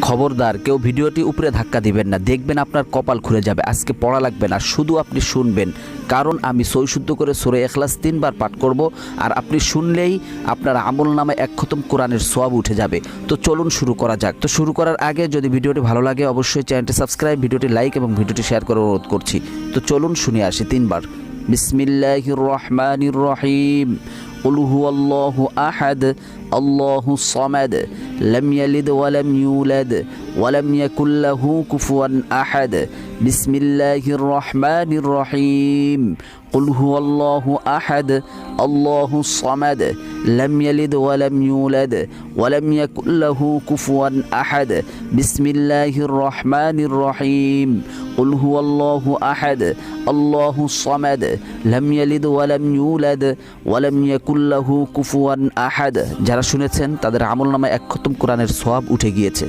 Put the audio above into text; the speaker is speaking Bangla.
খবরদার কেউ ভিডিওটি উপরে ধাক্কা দিবেন না, দেখবেন আপনার কপাল খুলে যাবে। আজকে পড়া লাগবে না, শুধু আপনি শুনবেন, কারণ আমি সই শুদ্ধ করে সূরা ইখলাস 3 বার পাঠ করব, আর আপনি শুনলেই আপনার আমল নামে 1 খতম কোরআনের সওয়াব উঠে যাবে। তো চলুন শুরু করা যাক। তো শুরু করার আগে যদি ভিডিওটি ভালো লাগে অবশ্যই চ্যানেলটি সাবস্ক্রাইব, ভিডিওটি লাইক এবং ভিডিওটি শেয়ার করার অনুরোধ করছি। তো চলুন শুনে আসি 3 বার। বিসমিল্লাহির রহমানির রহিম। قل هو الله أحد الله الصمد لم يلد ولم يولد ولم يكن له كفوا أحد بسم الله الرحمن الرحيم قل هو الله أحد الله الصمد لم يلد ولم يولد ولم يكن له كفوا أحد بسم الله الرحمن الرحيم قل هو الله أحد الله الصمد لم يلد ولم يولد ولم يكن له কুফুয়ান আহাদ। যারা শুনেছেন তাদের আমলনামায় 1 খতম কোরআনের সওয়াব উঠে গিয়েছে।